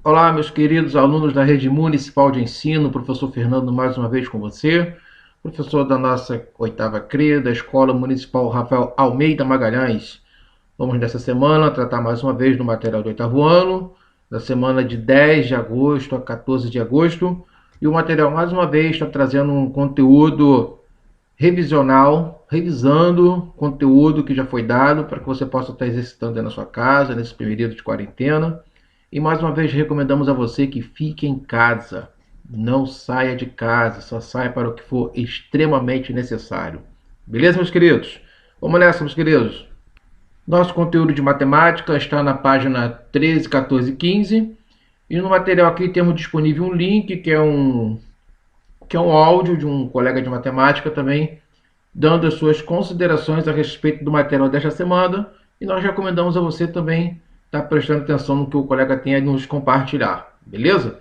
Olá, meus queridos alunos da Rede Municipal de Ensino, professor Fernando mais uma vez com você, professor da nossa oitava CRE, da Escola Municipal Rafael Almeida Magalhães. Vamos nessa semana tratar mais uma vez do material do oitavo ano, da semana de 10 de agosto a 14 de agosto, e o material mais uma vez está trazendo um conteúdo revisional, revisando conteúdo que já foi dado para que você possa estar exercitando aí na sua casa, nesse período de quarentena. E mais uma vez recomendamos a você que fique em casa, não saia de casa, só saia para o que for extremamente necessário. Beleza, meus queridos? Vamos nessa, meus queridos. Nosso conteúdo de matemática está na página 13, 14 e 15. E no material aqui temos disponível um link que é um áudio de um colega de matemática também, dando as suas considerações a respeito do material desta semana. E nós recomendamos a você também estar prestando atenção no que o colega tem a nos compartilhar, beleza?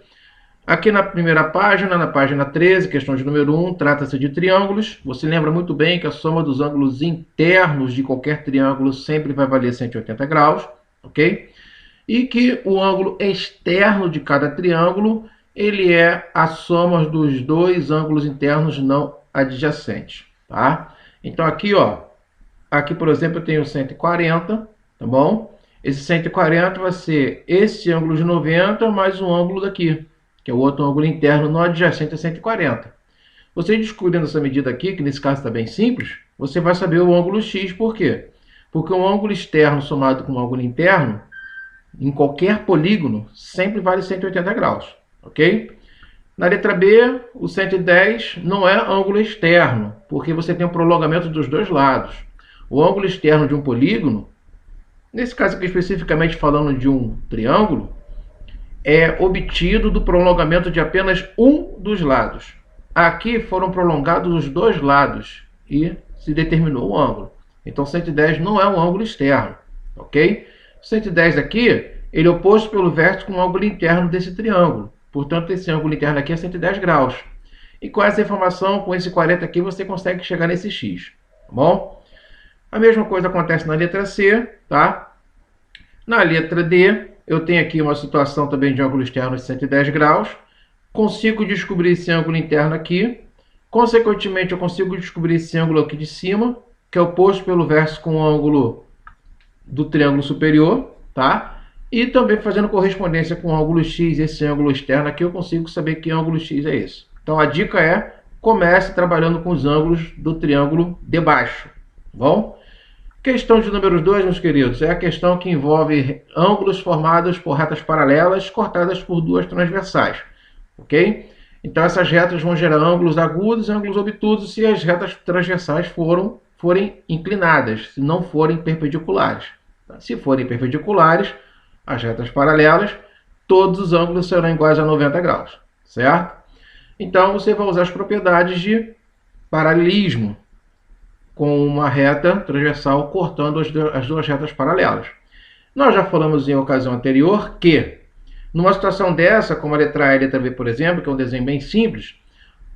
Aqui na primeira página, na página 13, questão de número 1, trata-se de triângulos. Você lembra muito bem que a soma dos ângulos internos de qualquer triângulo sempre vai valer 180 graus, ok? E que o ângulo externo de cada triângulo, ele é a soma dos dois ângulos internos não adjacentes, tá? Então aqui, ó, aqui por exemplo eu tenho 140, tá bom? Esse 140 vai ser esse ângulo de 90 mais um ângulo daqui, que é o outro ângulo interno não adjacente a 140. Você descobrindo essa medida aqui, que nesse caso está bem simples, você vai saber o ângulo x, por quê? Porque o ângulo externo somado com o ângulo interno, em qualquer polígono, sempre vale 180 graus, ok? Na letra B, o 110 não é ângulo externo, porque você tem um prolongamento dos dois lados. O ângulo externo de um polígono, nesse caso aqui especificamente falando de um triângulo, é obtido do prolongamento de apenas um dos lados. Aqui foram prolongados os dois lados e se determinou o ângulo. Então 110 não é um ângulo externo, ok? 110 aqui, ele é oposto pelo vértice com o ângulo interno desse triângulo. Portanto, esse ângulo interno aqui é 110 graus. E com essa informação, com esse 40 aqui, você consegue chegar nesse x, tá bom? A mesma coisa acontece na letra C, tá? Na letra D, eu tenho aqui uma situação também de ângulo externo de 110 graus. Consigo descobrir esse ângulo interno aqui. Consequentemente, eu consigo descobrir esse ângulo aqui de cima, que é oposto pelo vértice com o ângulo do triângulo superior, tá? E também fazendo correspondência com o ângulo x, esse ângulo externo aqui, eu consigo saber que ângulo x é esse. Então a dica é, comece trabalhando com os ângulos do triângulo de baixo, tá bom? Questão de número 2, meus queridos, é a questão que envolve ângulos formados por retas paralelas cortadas por duas transversais, ok? Então essas retas vão gerar ângulos agudos e ângulos obtusos se as retas transversais forem inclinadas, se não forem perpendiculares. Se forem perpendiculares, as retas paralelas, todos os ângulos serão iguais a 90 graus, certo? Então você vai usar as propriedades de paralelismo com uma reta transversal cortando as duas retas paralelas. Nós já falamos em ocasião anterior que, numa situação dessa, como a letra A e a letra B, por exemplo, que é um desenho bem simples,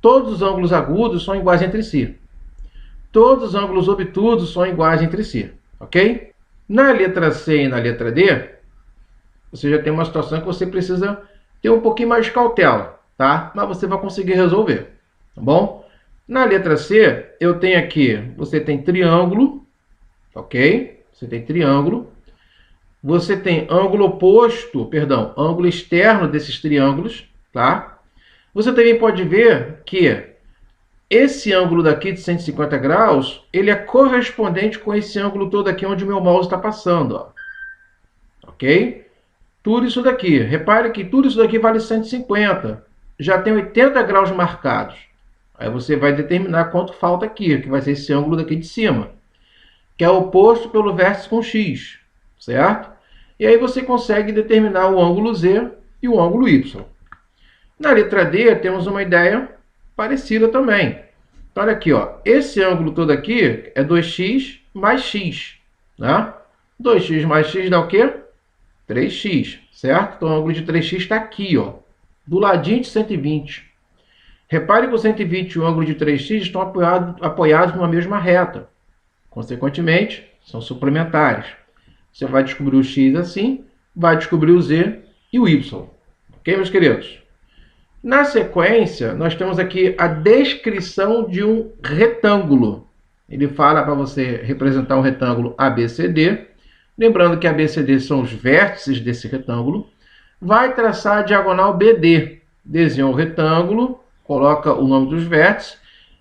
todos os ângulos agudos são iguais entre si. Todos os ângulos obtusos são iguais entre si, ok? Na letra C e na letra D, você já tem uma situação que você precisa ter um pouquinho mais de cautela, tá? Mas você vai conseguir resolver, tá bom? Na letra C, eu tenho aqui, você tem triângulo, ok? Você tem triângulo. Você tem ângulo oposto, perdão, ângulo externo desses triângulos, tá? Você também pode ver que esse ângulo daqui de 150 graus, ele é correspondente com esse ângulo todo aqui onde o meu mouse está passando, ó. Ok? Tudo isso daqui. Repare que tudo isso daqui vale 150. Já tem 80 graus marcados. Aí você vai determinar quanto falta aqui, que vai ser esse ângulo daqui de cima, que é oposto pelo vértice com x, certo? E aí você consegue determinar o ângulo z e o ângulo y. Na letra D, temos uma ideia parecida também. Então, olha aqui, ó. Esse ângulo todo aqui é 2x mais x, né? 2x mais x dá o quê? 3x, certo? Então, o ângulo de 3x está aqui, ó, do ladinho de 120. Repare que o 120 e o ângulo de 3x estão apoiados numa mesma reta. Consequentemente, são suplementares. Você vai descobrir o x assim, vai descobrir o z e o y. Ok, meus queridos? Na sequência, nós temos aqui a descrição de um retângulo. Ele fala para você representar um retângulo ABCD. Lembrando que ABCD são os vértices desse retângulo. Vai traçar a diagonal BD. Desenha o retângulo, coloca o nome dos vértices,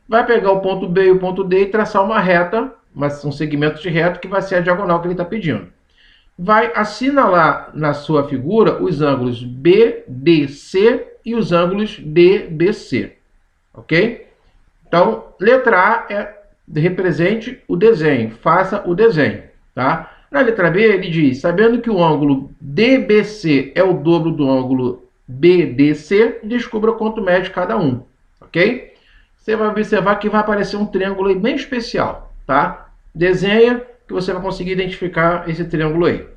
vai pegar o ponto B e o ponto D e traçar uma reta, um segmento de reta que vai ser a diagonal que ele está pedindo. Vai assinalar na sua figura os ângulos BDC e os ângulos DBC, ok? Então, letra A represente o desenho, faça o desenho, tá? Na letra B, ele diz, sabendo que o ângulo DBC é o dobro do ângulo BDC, descubra quanto mede cada um, ok? Você vai observar que vai aparecer um triângulo aí bem especial, tá? Desenha que você vai conseguir identificar esse triângulo aí.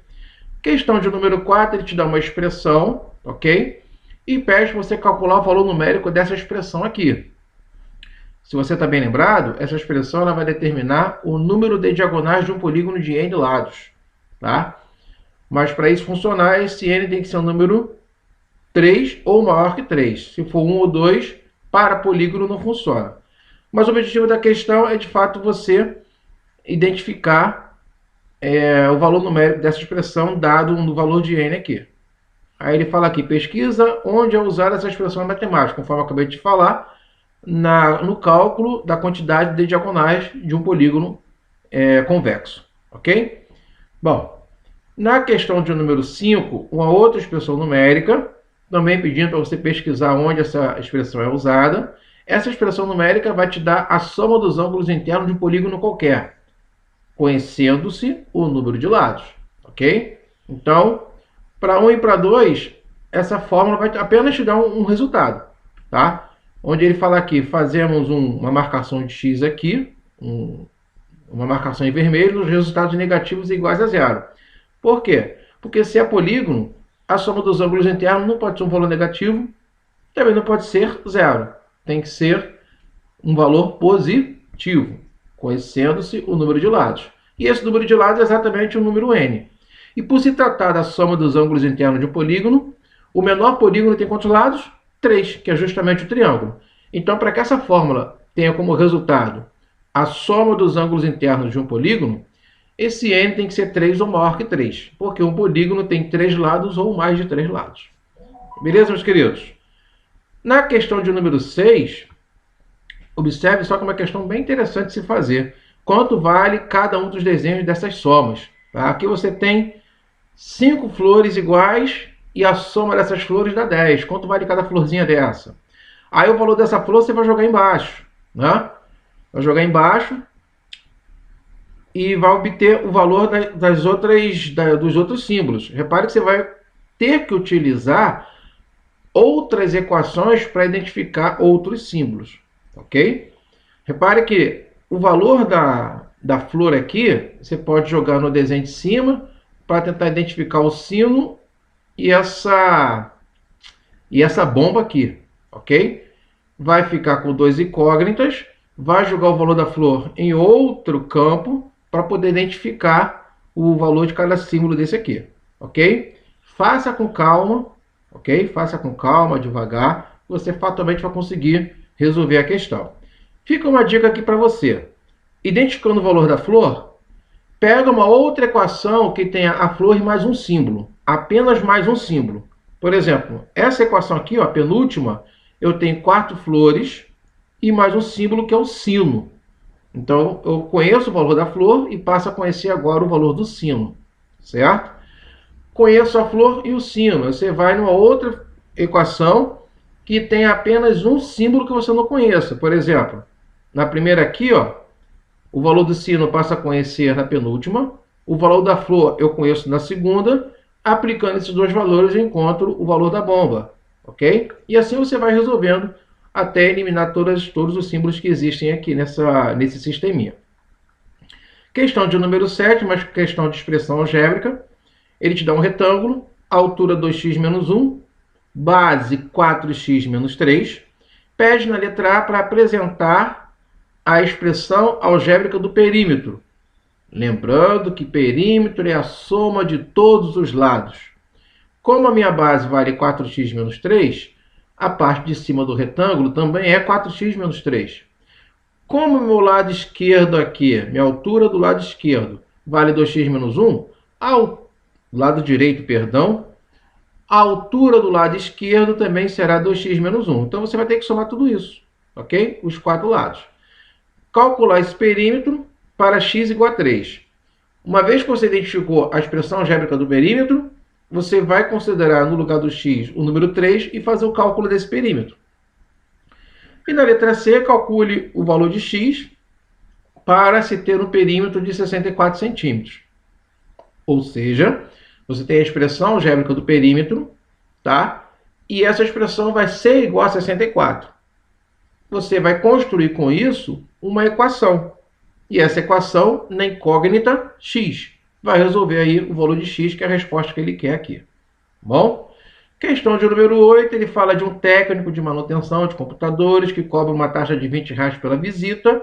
Questão de número 4, ele te dá uma expressão, ok? E pede para você calcular o valor numérico dessa expressão aqui. Se você está bem lembrado, essa expressão ela vai determinar o número de diagonais de um polígono de n lados, tá? Mas para isso funcionar, esse n tem que ser um número 3 ou maior que 3. Se for 1 ou 2, para polígono não funciona. Mas o objetivo da questão é, de fato, você identificar o valor numérico dessa expressão dado no valor de n aqui. Aí ele fala aqui, pesquisa onde é usar essa expressão matemática, conforme eu acabei de falar, no cálculo da quantidade de diagonais de um polígono convexo. Ok? Bom, na questão de número 5, uma outra expressão numérica, também pedindo para você pesquisar onde essa expressão é usada. Essa expressão numérica vai te dar a soma dos ângulos internos de um polígono qualquer, conhecendo-se o número de lados, ok? Então, para 1 e para 2, essa fórmula vai apenas te dar um resultado, tá? Onde ele fala aqui, fazemos uma marcação de x aqui, uma marcação em vermelho, os resultados negativos iguais a zero. Por quê? Porque se é polígono, a soma dos ângulos internos não pode ser um valor negativo, também não pode ser zero. Tem que ser um valor positivo, conhecendo-se o número de lados. E esse número de lados é exatamente o número n. E por se tratar da soma dos ângulos internos de um polígono, o menor polígono tem quantos lados? 3, que é justamente o triângulo. Então, para que essa fórmula tenha como resultado a soma dos ângulos internos de um polígono, esse n tem que ser 3 ou maior que 3, porque um polígono tem 3 lados ou mais de 3 lados. Beleza, meus queridos? Na questão de número 6, observe só que é uma questão bem interessante de se fazer. Quanto vale cada um dos desenhos dessas somas? Tá? Aqui você tem 5 flores iguais e a soma dessas flores dá 10. Quanto vale cada florzinha dessa? Aí o valor dessa flor você vai jogar embaixo, né? Vai jogar embaixo e vai obter o valor dos outros símbolos. Repare que você vai ter que utilizar outras equações para identificar outros símbolos, ok? Repare que o valor da flor aqui, você pode jogar no desenho de cima para tentar identificar o sino e essa bomba aqui, ok? Vai ficar com 2 incógnitas, vai jogar o valor da flor em outro campo para poder identificar o valor de cada símbolo desse aqui, ok? Faça com calma, ok? Faça com calma, devagar, você fatalmente vai conseguir resolver a questão. Fica uma dica aqui para você. Identificando o valor da flor, pega uma outra equação que tenha a flor e mais um símbolo, apenas mais um símbolo. Por exemplo, essa equação aqui, ó, a penúltima, eu tenho 4 flores e mais um símbolo que é o sino. Então, eu conheço o valor da flor e passo a conhecer agora o valor do sino, certo? Conheço a flor e o sino. Você vai numa outra equação que tem apenas um símbolo que você não conheça. Por exemplo, na primeira aqui, ó, o valor do sino passa a conhecer na penúltima. O valor da flor eu conheço na segunda. Aplicando esses dois valores, eu encontro o valor da bomba, ok? E assim você vai resolvendo até eliminar todos os símbolos que existem aqui nesse sisteminha. Questão de número 7, mas questão de expressão algébrica. Ele te dá um retângulo, altura 2x menos 1, base 4x menos 3. Pede na letra A para apresentar a expressão algébrica do perímetro. Lembrando que perímetro é a soma de todos os lados. Como a minha base vale 4x menos 3, a parte de cima do retângulo também é 4x menos 3. Como o meu lado esquerdo aqui, minha altura do lado esquerdo, vale 2x menos 1, ao lado direito, perdão, a altura do lado esquerdo também será 2x menos 1. Então, você vai ter que somar tudo isso, ok? Os quatro lados. Calcular esse perímetro para x igual a 3. Uma vez que você identificou a expressão algébrica do perímetro, você vai considerar no lugar do x o número 3 e fazer o cálculo desse perímetro. E na letra C, calcule o valor de x para se ter um perímetro de 64 centímetros. Ou seja, você tem a expressão algébrica do perímetro, tá? E essa expressão vai ser igual a 64. Você vai construir com isso uma equação. E essa equação, na incógnita, x. Vai resolver aí o valor de x, que é a resposta que ele quer aqui. Bom? Questão de número 8, ele fala de um técnico de manutenção de computadores que cobra uma taxa de R$20 pela visita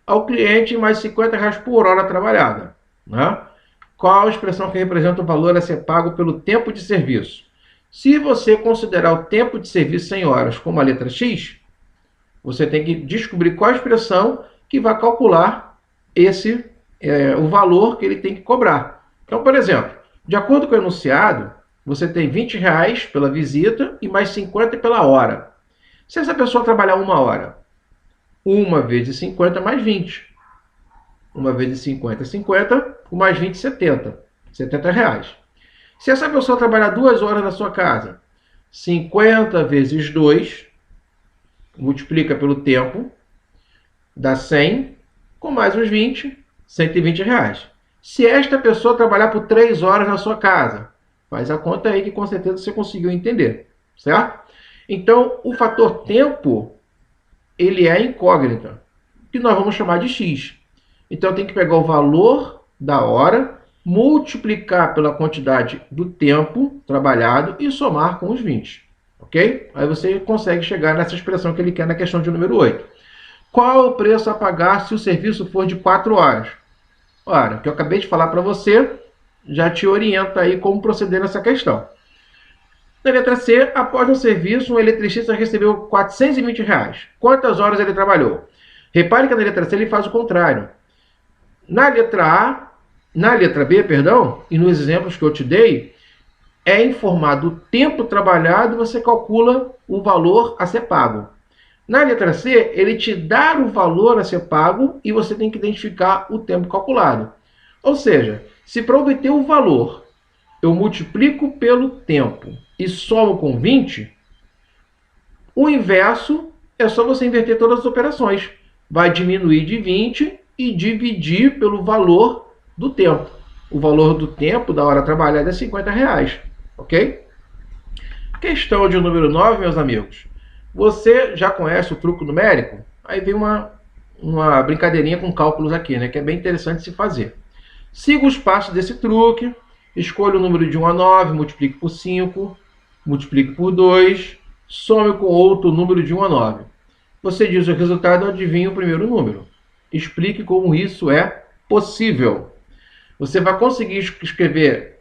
ao cliente e mais R$50 por hora trabalhada. Né? Qual a expressão que representa o valor a ser pago pelo tempo de serviço? Se você considerar o tempo de serviço em horas como a letra x, você tem que descobrir qual a expressão que vai calcular o valor que ele tem que cobrar. Então, por exemplo, de acordo com o enunciado, você tem R$20 pela visita e mais 50 pela hora. Se essa pessoa trabalhar uma hora, 1 vezes 50 mais 20. 1 vezes 50 é 50, mais 20, 70. R$70. Se essa pessoa trabalhar 2 horas na sua casa, 50 vezes 2, multiplica pelo tempo, dá 100, com mais os 20, R$120. Se esta pessoa trabalhar por 3 horas na sua casa, faz a conta aí que com certeza você conseguiu entender, certo? Então, o fator tempo, ele é incógnita, que nós vamos chamar de x. Então, eu tenho que pegar o valor da hora, multiplicar pela quantidade do tempo trabalhado e somar com os 20, ok? Aí você consegue chegar nessa expressão que ele quer na questão de número 8. Qual o preço a pagar se o serviço for de 4 horas? Ora, o que eu acabei de falar para você já te orienta aí como proceder nessa questão. Na letra C, após um serviço, um eletricista recebeu R$420. Quantas horas ele trabalhou? Repare que na letra C ele faz o contrário. Na letra B, e nos exemplos que eu te dei, é informado o tempo trabalhado, você calcula o valor a ser pago. Na letra C, ele te dá o valor a ser pago e você tem que identificar o tempo calculado. Ou seja, se para obter o valor eu multiplico pelo tempo e somo com 20, o inverso é só você inverter todas as operações. Vai diminuir de 20 e dividir pelo valor do tempo. O valor do tempo da hora trabalhada é R$50, ok? Questão de número 9, meus amigos. Você já conhece o truque numérico? Aí vem uma brincadeirinha com cálculos aqui, né? Que é bem interessante se fazer. Siga os passos desse truque. Escolha o número de 1 a 9, multiplique por 5, multiplique por 2, some com outro número de 1 a 9. Você diz o resultado e adivinha o primeiro número. Explique como isso é possível. Você vai conseguir escrever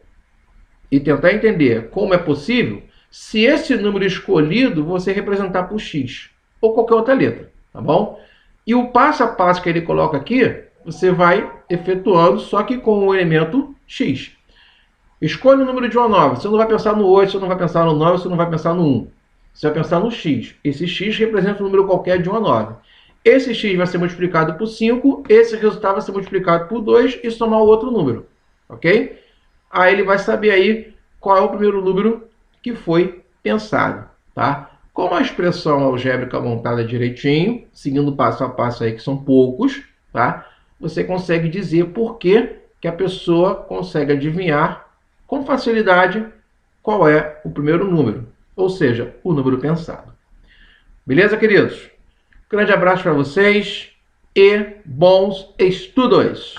e tentar entender como é possível se esse número escolhido você representar por x ou qualquer outra letra, tá bom? E o passo a passo que ele coloca aqui, você vai efetuando, só que com o elemento x. Escolha o número de 1 a 9. Você não vai pensar no 8, você não vai pensar no 9, você não vai pensar no 1. Você vai pensar no x. Esse x representa um número qualquer de 1 a 9. Esse x vai ser multiplicado por 5, esse resultado vai ser multiplicado por 2 e somar o outro número, ok? Aí ele vai saber aí qual é o primeiro número que foi pensado, tá? Com a expressão algébrica montada direitinho, seguindo passo a passo aí, que são poucos, tá? Você consegue dizer por que a pessoa consegue adivinhar com facilidade qual é o primeiro número, ou seja, o número pensado. Beleza, queridos? Grande abraço para vocês e bons estudos!